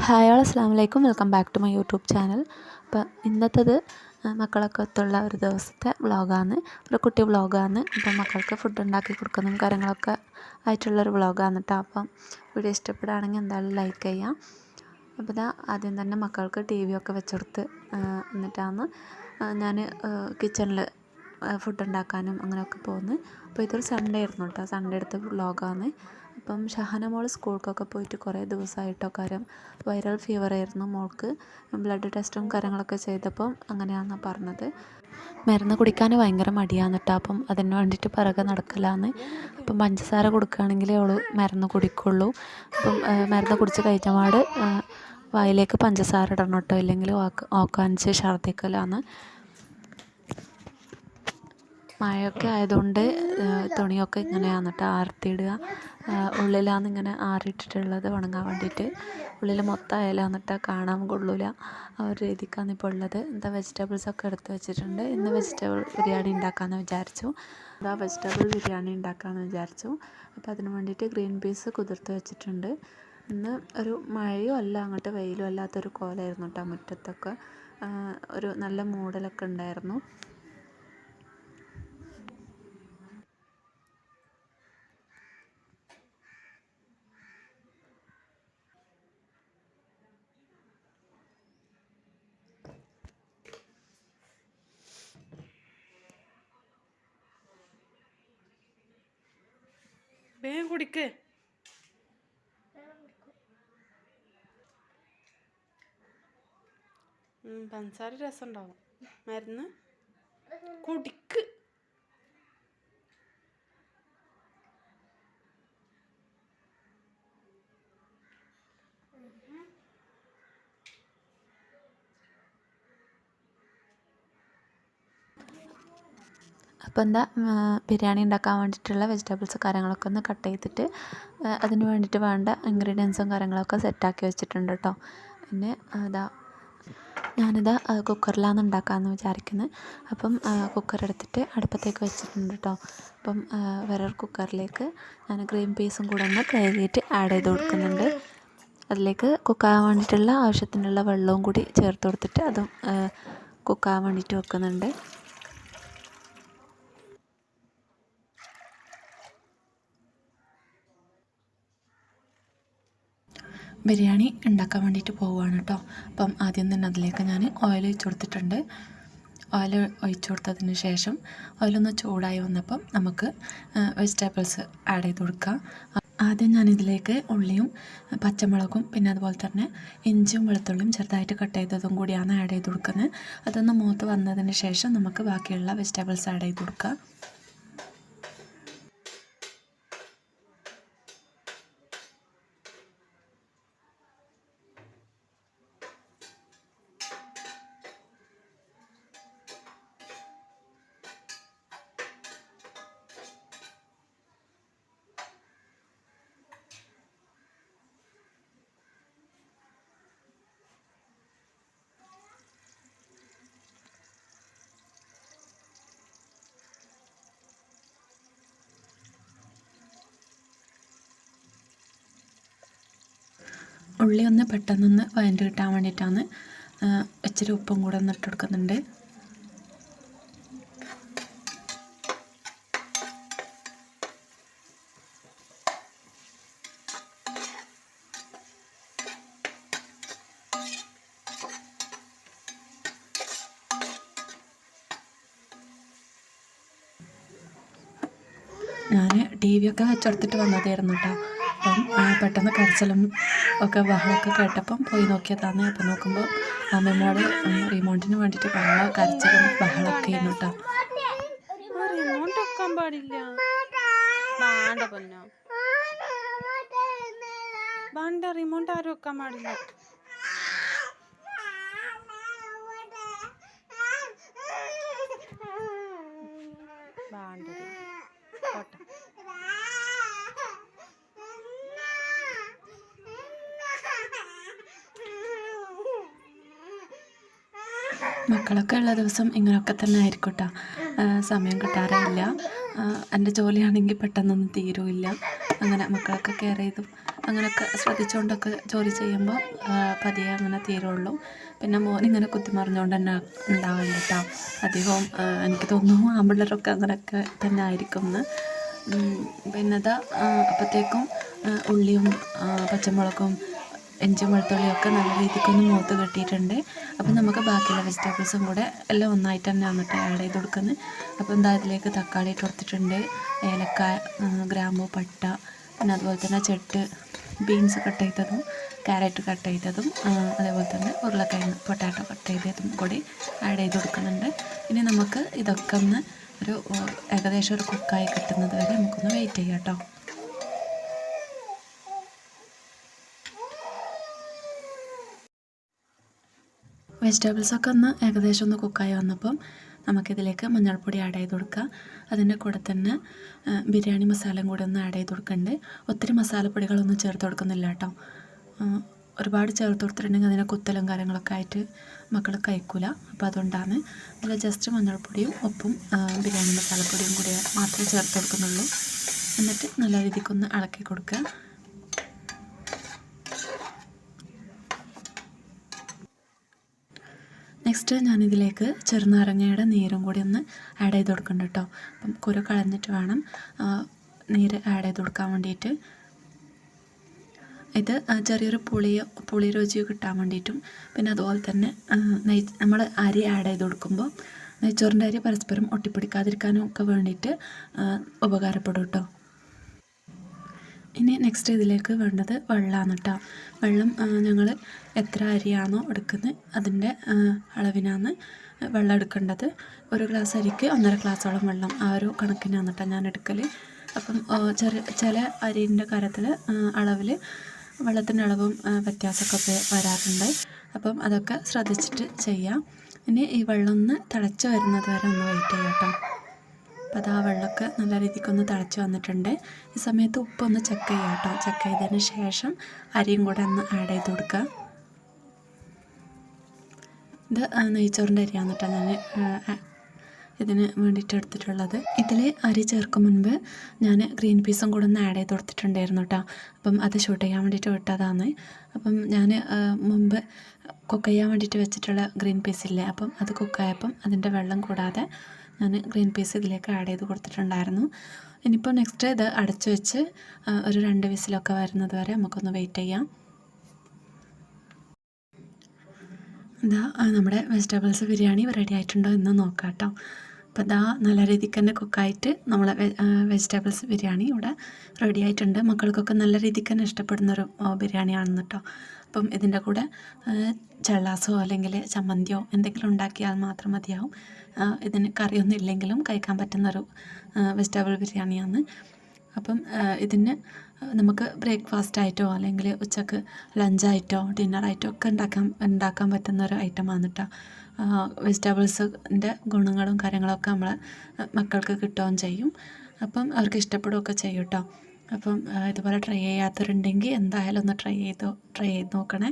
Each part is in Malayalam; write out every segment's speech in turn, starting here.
ഹായ് ഓൾ അസ്സലാമു അലൈക്കും. Welcome back to my YouTube channel. അപ്പോൾ ഇന്നത്തേത് മക്കളൊക്കെ ഒത്തുള്ള ഒരു ദിവസത്തെ വ്ളോഗാണ്, ഒരു കുട്ടി വ്ളോഗാണ്. അപ്പം മക്കൾക്ക് ഫുഡ് ഉണ്ടാക്കി കൊടുക്കുന്നതും കാര്യങ്ങളൊക്കെ ആയിട്ടുള്ളൊരു വ്ളോഗാണ് കേട്ടോ. അപ്പം വീഡിയോ ഇഷ്ടപ്പെടുകയാണെങ്കിൽ എന്തായാലും ലൈക്ക് ചെയ്യാം. അപ്പോൾ ഇതാ ആദ്യം തന്നെ മക്കൾക്ക് ടി വി ഒക്കെ വെച്ചെടുത്ത് എന്നിട്ടാണ് ഞാൻ കിച്ചണിൽ ഫുഡ് ഉണ്ടാക്കാനും അങ്ങനെയൊക്കെ പോകുന്നത്. അപ്പോൾ ഇതൊരു സൺഡേ ആയിരുന്നു കേട്ടോ, സൺഡേ എടുത്ത വ്ളോഗാണ്. അപ്പം ഷഹന മോൾ സ്കൂൾക്കൊക്കെ പോയിട്ട് കുറേ ദിവസമായിട്ടോ കാര്യം വൈറൽ ഫീവർ ആയിരുന്നു മോൾക്ക്. ബ്ലഡ് ടെസ്റ്റും കാര്യങ്ങളൊക്കെ ചെയ്തപ്പം അങ്ങനെയാണെന്ന് പറഞ്ഞത്. മരുന്ന് കുടിക്കാൻ ഭയങ്കര മടിയാണ് കേട്ടോ. അപ്പം അതിന് വേണ്ടിയിട്ട് പിറകെ നടക്കലാന്ന്. അപ്പം പഞ്ചസാര കൊടുക്കുകയാണെങ്കിൽ അവൾ മരുന്ന് കുടിക്കുള്ളൂ. അപ്പം മരുന്ന് കുടിച്ച് കഴിച്ച പാട് വായിലേക്ക് പഞ്ചസാര ഇടണം കേട്ടോ, ഇല്ലെങ്കിൽ ഓക്കാനിച്ച് ഛർദ്ദിക്കലാണ്. മഴയൊക്കെ ആയതുകൊണ്ട് തുണിയൊക്കെ ഇങ്ങനെയാണ് കേട്ടോ ആർത്തിയിടുക. ഉള്ളിലാണ് ഇങ്ങനെ ആറിയിട്ടിട്ടുള്ളത് ഉണങ്ങാൻ വേണ്ടിയിട്ട്. ഉള്ളിൽ മൊത്തം അയലാന്ന് കേട്ടോ, കാണാൻ കൊള്ളില്ല. ആ ഒരു രീതിക്കാണ് ഇപ്പോൾ ഉള്ളത്. എന്താ വെജിറ്റബിൾസൊക്കെ എടുത്ത് വെച്ചിട്ടുണ്ട്. ഇന്ന് വെജിറ്റബിൾ ബിരിയാണി ഉണ്ടാക്കാമെന്ന് വിചാരിച്ചു. വെജിറ്റബിൾ ബിരിയാണി ഉണ്ടാക്കാമെന്ന് വിചാരിച്ചു. അപ്പോൾ അതിന് വേണ്ടിയിട്ട് ഗ്രീൻ പീസ് കുതിർത്ത് വെച്ചിട്ടുണ്ട്. ഇന്ന് ഒരു മഴയും അല്ല അങ്ങോട്ട് വെയിലും അല്ലാത്തൊരു കോലമായിരുന്നു കേട്ടോ. മുറ്റത്തൊക്കെ ഒരു നല്ല മൂടലൊക്കെ ഉണ്ടായിരുന്നു. വേഗം കുടിക്ക്. പഞ്ചസാര രസം ഉണ്ടാവും. മരുന്ന് കുടിക്ക്. അപ്പോൾ എന്താ ബിരിയാണി ഉണ്ടാക്കാൻ വേണ്ടിയിട്ടുള്ള വെജിറ്റബിൾസ് കാര്യങ്ങളൊക്കെ ഒന്ന് കട്ട് ചെയ്തിട്ട് അതിന് വേണ്ടിയിട്ട് വേണ്ട ഇൻഗ്രീഡിയൻസും കാര്യങ്ങളൊക്കെ സെറ്റാക്കി വെച്ചിട്ടുണ്ട് കേട്ടോ. പിന്നെ ഞാനിതാ കുക്കറിലാണ് ഉണ്ടാക്കാമെന്ന് വിചാരിക്കുന്നത്. അപ്പം കുക്കർ എടുത്തിട്ട് അടുപ്പത്തേക്ക് വെച്ചിട്ടുണ്ട് കേട്ടോ. അപ്പം വേറൊരു കുക്കറിലേക്ക് ഞാൻ ഗ്രീൻ പീസും കൂടെ ഒന്ന് കഴുകിയിട്ട് ആഡ് ചെയ്ത് കൊടുക്കുന്നുണ്ട്. അതിലേക്ക് കുക്കാകാൻ വേണ്ടിയിട്ടുള്ള ആവശ്യത്തിനുള്ള വെള്ളവും കൂടി ചേർത്ത് കൊടുത്തിട്ട് അതും കുക്കാകാൻ വേണ്ടിയിട്ട് വെക്കുന്നുണ്ട്. ബിരിയാണി ഉണ്ടാക്കാൻ വേണ്ടിയിട്ട് പോവുകയാണ് കേട്ടോ. അപ്പം ആദ്യം തന്നെ അതിലേക്ക് ഞാൻ ഓയിൽ ഒഴിച്ച് കൊടുത്തിട്ടുണ്ട്. ഓയിൽ ഒഴിച്ച് കൊടുത്തതിന് ശേഷം ഓയിലൊന്ന് ചൂടായി വന്നപ്പം നമുക്ക് വെജിറ്റബിൾസ് ആഡ് ചെയ്ത് കൊടുക്കാം. ആദ്യം ഞാനിതിലേക്ക് ഉള്ളിയും പച്ചമുളകും പിന്നെ അതുപോലെ തന്നെ ഇഞ്ചിയും വെളുത്തുള്ളിയും ചെറുതായിട്ട് കട്ട് ചെയ്തതും കൂടിയാണ് ആഡ് ചെയ്ത് കൊടുക്കുന്നത്. അതൊന്ന് മൂത്ത് വന്നതിന് ശേഷം നമുക്ക് ബാക്കിയുള്ള വെജിറ്റബിൾസ് ആഡ് ചെയ്ത് കൊടുക്കാം. ഉള്ളി ഒന്ന് പെട്ടെന്നൊന്ന് വഴണ്ട് കിട്ടാൻ വേണ്ടിയിട്ടാണ് ഇച്ചിരി ഉപ്പും കൂടെ ഒന്ന് ഇട്ട് കൊടുക്കുന്നുണ്ട്. ഞാൻ ടി വി ഒക്കെ വെച്ചെടുത്തിട്ട് വന്നതായിരുന്നു കേട്ടോ. അപ്പം പെട്ടെന്ന് കരച്ചിലും ഒക്കെ ബഹളമൊക്കെ കേട്ടപ്പം പോയി നോക്കിയതാണ്. അപ്പം നോക്കുമ്പോൾ അമ്മമ്മോട് റിമോട്ടിന് വേണ്ടിയിട്ട് നല്ല കരച്ചിലും ബഹളമൊക്കെ ആയിരുന്നു കേട്ടോ. റിമോട്ട് വെക്കാൻ പാടില്ല. വേണ്ട റിമോട്ട് ആരും വെക്കാൻ പാടില്ല. മക്കളൊക്കെ ഉള്ള ദിവസം ഇങ്ങനെയൊക്കെ തന്നെ ആയിരിക്കും കേട്ടോ. സമയം കിട്ടാറില്ല. എൻ്റെ ജോലിയാണെങ്കിൽ പെട്ടെന്നൊന്നും തീരുമില്ല. അങ്ങനെ മക്കളൊക്കെ കെയർ ചെയ്തും അങ്ങനെയൊക്കെ ശ്രദ്ധിച്ചുകൊണ്ടൊക്കെ ജോലി ചെയ്യുമ്പോൾ പതിയെ അങ്ങനെ തീരുള്ളൂ. പിന്നെ മോനിങ്ങനെ കുത്തിമറിഞ്ഞുകൊണ്ട് തന്നെ ഉണ്ടാവില്ല കേട്ടോ. അധികവും എനിക്ക് തോന്നുന്നു ആമ്പിള്ളേരൊക്കെ അങ്ങനെയൊക്കെ തന്നെ ആയിരിക്കും എന്ന്. പിന്നെ ഇതാ അപ്പോഴത്തേക്കും ഉള്ളിയും പച്ചമുളകും ഇഞ്ചി വെളുത്തുള്ളിയൊക്കെ നല്ല രീതിക്കൊന്ന് മൂത്ത് കെട്ടിയിട്ടുണ്ട്. അപ്പം നമുക്ക് ബാക്കിയുള്ള വെജിറ്റബിൾസും കൂടെ എല്ലാം ഒന്നായിട്ട് തന്നെ വന്നിട്ട് ആഡ് ചെയ്ത് കൊടുക്കുന്നത്. അപ്പോൾ എന്താ അതിലേക്ക് തക്കാളി ഇട്ട് കൊടുത്തിട്ടുണ്ട്, ഏലക്കായ, ഗ്രാമ്പൂ, പട്ട, പിന്നെ അതുപോലെ തന്നെ ചെട്ട്, ബീൻസ് കട്ട് ചെയ്തതും ക്യാരറ്റ് കട്ട് ചെയ്തതും അതേപോലെ തന്നെ ഉരുളക്കിഴങ്ങ് പൊട്ടാറ്റോ കട്ട് ചെയ്തതും കൂടി ആഡ് ചെയ്ത് കൊടുക്കുന്നുണ്ട്. ഇനി നമുക്ക് ഇതൊക്കെ ഒന്ന് ഒരു ഏകദേശം ഒരു കുക്കായി കിട്ടുന്നത് വരെ നമുക്കൊന്ന് വെയിറ്റ് ചെയ്യാം കേട്ടോ. വെജിറ്റബിൾസൊക്കെ ഒന്ന് ഏകദേശം ഒന്ന് കുക്കായി വന്നപ്പം നമുക്കിതിലേക്ക് മഞ്ഞൾപ്പൊടി ആഡ് ചെയ്ത് കൊടുക്കുക. അതിൻ്റെ കൂടെ തന്നെ ബിരിയാണി മസാലയും കൂടി ഒന്ന് ആഡ് ചെയ്ത് കൊടുക്കുന്നുണ്ട്. ഒത്തിരി മസാലപ്പൊടികളൊന്നും ചേർത്ത് കൊടുക്കുന്നില്ല കേട്ടോ. ഒരുപാട് ചേർത്ത് കൊടുത്തിട്ടുണ്ടെങ്കിൽ അതിനെ കുത്തലും കാര്യങ്ങളൊക്കെ ആയിട്ട് മക്കൾ കഴിക്കില്ല. അപ്പോൾ അതുകൊണ്ടാണ് അതിൽ ജസ്റ്റ് മഞ്ഞൾപ്പൊടിയും ഉപ്പും ബിരിയാണി മസാലപ്പൊടിയും കൂടി മാത്രമേ ചേർത്ത് കൊടുക്കുന്നുള്ളൂ. എന്നിട്ട് നല്ല രീതിക്കൊന്ന് ഇളക്കി കൊടുക്കുക. നെക്സ്റ്റ് ഞാനിതിലേക്ക് ചെറുനാരങ്ങയുടെ നീരും കൂടി ഒന്ന് ആഡ് ചെയ്ത് കൊടുക്കുന്നുണ്ട് കേട്ടോ. അപ്പം കുരു കളഞ്ഞിട്ട് വേണം നീര് ആഡ് ചെയ്ത് കൊടുക്കാൻ വേണ്ടിയിട്ട്. ഇത് ചെറിയൊരു പുളി രുചി കിട്ടാൻ വേണ്ടിയിട്ടും പിന്നെ അതുപോലെ തന്നെ നമ്മൾ അരി ആഡ് ചെയ്ത് കൊടുക്കുമ്പോൾ നെയ്ച്ചോറിൻ്റെ അരി പരസ്പരം ഒട്ടിപ്പിടിക്കാതിരിക്കാനും ഒക്കെ വേണ്ടിയിട്ട് ഉപകാരപ്പെടും കേട്ടോ. ഇനി നെക്സ്റ്റ് ഇതിലേക്ക് വേണ്ടത് വെള്ളമാണ് കേട്ടോ. വെള്ളം ഞങ്ങൾ എത്ര അരിയാണോ എടുക്കുന്നത് അതിൻ്റെ അളവിനാണ് വെള്ളം എടുക്കേണ്ടത്. ഒരു ഗ്ലാസ് അരിക്ക് 1.5 ഗ്ലാസോളം വെള്ളം ആ ഒരു കണക്കിനാണ് കേട്ടോ ഞാൻ എടുക്കൽ. അപ്പം ചില അരിൻ്റെ കാര്യത്തിൽ അളവിൽ വെള്ളത്തിൻ്റെ അളവും വ്യത്യാസമൊക്കെ വരാറുണ്ട്. അപ്പം അതൊക്കെ ശ്രദ്ധിച്ചിട്ട് ചെയ്യാം. ഇനി ഈ വെള്ളം ഒന്ന് തിളച്ച് വരുന്നത് വരെ ഒന്ന് വെയിറ്റ് ചെയ്യാം കേട്ടോ. അപ്പോൾ അത് ആ വെള്ളമൊക്കെ നല്ല രീതിക്കൊന്ന് തിളച്ച് വന്നിട്ടുണ്ട്. ഈ സമയത്ത് ഉപ്പൊന്ന് ചെക്ക് ചെയ്യാം കേട്ടോ. ചെക്ക് ചെയ്തതിന് ശേഷം അരിയും കൂടെ ഒന്ന് ആഡ് ചെയ്ത് കൊടുക്കുക. ഇത് നെയ്ച്ചോറിൻ്റെ അരിയാണ് കേട്ടോ ഞാൻ ഇതിന് വേണ്ടിയിട്ട് എടുത്തിട്ടുള്ളത്. ഇതിൽ അരി ചേർക്കും മുൻപ് ഞാൻ ഗ്രീൻ പീസും കൂടെ ഒന്ന് ആഡ് ചെയ്ത് കൊടുത്തിട്ടുണ്ടായിരുന്നു കേട്ടോ. അപ്പം അത് ഷൂട്ട് ചെയ്യാൻ വേണ്ടിയിട്ട് വിട്ടതാണ്. അപ്പം ഞാൻ മുമ്പ് കുക്ക് ചെയ്യാൻ വേണ്ടിയിട്ട് വെച്ചിട്ടുള്ള ഗ്രീൻ പീസ് ഇല്ലേ, അപ്പം അത് കുക്കായപ്പം അതിൻ്റെ വെള്ളം കൂടാതെ ഞാൻ ഗ്രീൻ പീസ് ഇതിലേക്ക് ആഡ് ചെയ്ത് കൊടുത്തിട്ടുണ്ടായിരുന്നു. ഇനിയിപ്പോൾ നെക്സ്റ്റ് ഇത് അടച്ചു വെച്ച് ഒരു 2 വിസിലൊക്കെ വരുന്നത് വരെ നമുക്കൊന്ന് വെയിറ്റ് ചെയ്യാം. ഇതാ നമ്മുടെ വെജിറ്റബിൾസ് ബിരിയാണി റെഡി ആയിട്ടുണ്ടോ എന്ന് നോക്കാം കേട്ടോ. അപ്പോൾ ഇതാ നല്ല രീതിക്ക് തന്നെ കുക്കായിട്ട് നമ്മളെ വെജിറ്റബിൾസ് ബിരിയാണി ഇവിടെ റെഡി ആയിട്ടുണ്ട്. മക്കൾക്കൊക്കെ നല്ല രീതിക്ക് തന്നെ ഇഷ്ടപ്പെടുന്നൊരു ബിരിയാണിയാണെന്ന് കേട്ടോ. അപ്പം ഇതിൻ്റെ കൂടെ ചള്ളാസോ അല്ലെങ്കിൽ ചമ്മന്തിയോ എന്തെങ്കിലും ഉണ്ടാക്കിയാൽ മാത്രം മതിയാവും. ഇതിന് കറിയൊന്നും ഇല്ലെങ്കിലും കഴിക്കാൻ പറ്റുന്നൊരു വെജിറ്റബിൾ ബിരിയാണിയാണ്. അപ്പം ഇതിന് നമുക്ക് ബ്രേക്ക്ഫാസ്റ്റായിട്ടോ അല്ലെങ്കിൽ ഉച്ചക്ക് ലഞ്ചായിട്ടോ ഡിന്നറായിട്ടോ ഒക്കെ ഉണ്ടാക്കാൻ പറ്റുന്നൊരു ഐറ്റമാണ് കേട്ടോ. വെജിറ്റബിൾസിൻ്റെ ഗുണങ്ങളും കാര്യങ്ങളൊക്കെ നമ്മളെ മക്കൾക്ക് കിട്ടുകയും ചെയ്യും. അപ്പം അവർക്ക് ഇഷ്ടപ്പെടുകയൊക്കെ ചെയ്യും കേട്ടോ. അപ്പം ഇതുപോലെ ട്രൈ ചെയ്യാത്തവരുണ്ടെങ്കിൽ എന്തായാലും ഒന്ന് ട്രൈ ചെയ്ത് നോക്കണേ.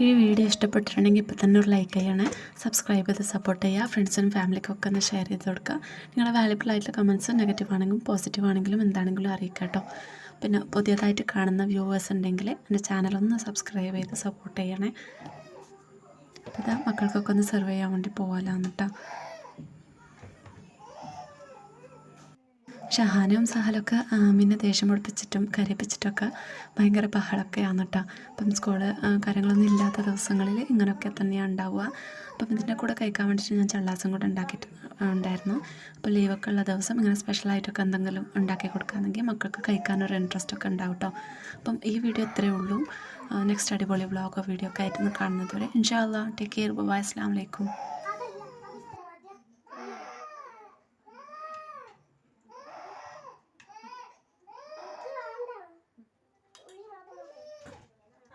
ഈ വീഡിയോ ഇഷ്ടപ്പെട്ടിട്ടുണ്ടെങ്കിൽ ഇപ്പോൾ തന്നെ ഒരു ലൈക്ക് ചെയ്യണേ, സബ്സ്ക്രൈബ് ചെയ്ത് സപ്പോർട്ട് ചെയ്യുക, ഫ്രണ്ട്സിനും ഫാമിലിക്കൊക്കെ ഒന്ന് ഷെയർ ചെയ്ത് കൊടുക്കുക. നിങ്ങളുടെ വാല്യുബിൾ ആയിട്ടുള്ള കമൻസ് നെഗറ്റീവ് ആണെങ്കിലും പോസിറ്റീവ് ആണെങ്കിലും എന്താണെങ്കിലും അറിയിക്കുക കേട്ടോ. പിന്നെ പുതിയതായിട്ട് കാണുന്ന വ്യൂവേഴ്സ് ഉണ്ടെങ്കിൽ എൻ്റെ ചാനലൊന്ന് സബ്സ്ക്രൈബ് ചെയ്ത് സപ്പോർട്ട് ചെയ്യണേ. അപ്പോൾ ഇതാ മക്കൾക്കൊക്കെ ഒന്ന് സെർവ് ചെയ്യാൻ വേണ്ടി പോകാമെന്ന് കേട്ടോ. ഷഹാനും സഹലൊക്കെ പിന്നെ ദേഷ്യം പൊടിപ്പിച്ചിട്ടും കരയിപ്പിച്ചിട്ടൊക്കെ ഭയങ്കര ബഹളമൊക്കെയാണ് കേട്ടോ. അപ്പം സ്കൂള് കാര്യങ്ങളൊന്നും ഇല്ലാത്ത ദിവസങ്ങളിൽ ഇങ്ങനെയൊക്കെ തന്നെയാണ് ഉണ്ടാവുക. അപ്പം ഇതിൻ്റെ കൂടെ കഴിക്കാൻ വേണ്ടിയിട്ട് ഞാൻ ചള്ളാസം കൂടെ ഉണ്ടാക്കിയിട്ട് ഉണ്ടായിരുന്നു. അപ്പോൾ ലീവൊക്കെ ഉള്ള ദിവസം ഇങ്ങനെ സ്പെഷ്യലായിട്ടൊക്കെ എന്തെങ്കിലും ഉണ്ടാക്കി കൊടുക്കുകയാണെങ്കിൽ മക്കൾക്ക് കഴിക്കാനൊരു ഇൻട്രസ്റ്റൊക്കെ ഉണ്ടാവും കേട്ടോ. അപ്പം ഈ വീഡിയോ ഇത്രയേ ഉള്ളൂ. നെക്സ്റ്റ് അടിപൊളി വ്ളോഗോ വീഡിയോ ഒക്കെ ആയിട്ട് കാണുന്നത് വരെ ഇൻഷാ അല്ലാഹ് ടേക്ക് കെയർ. ബൈ. അസ്സലാമു അലൈക്കും.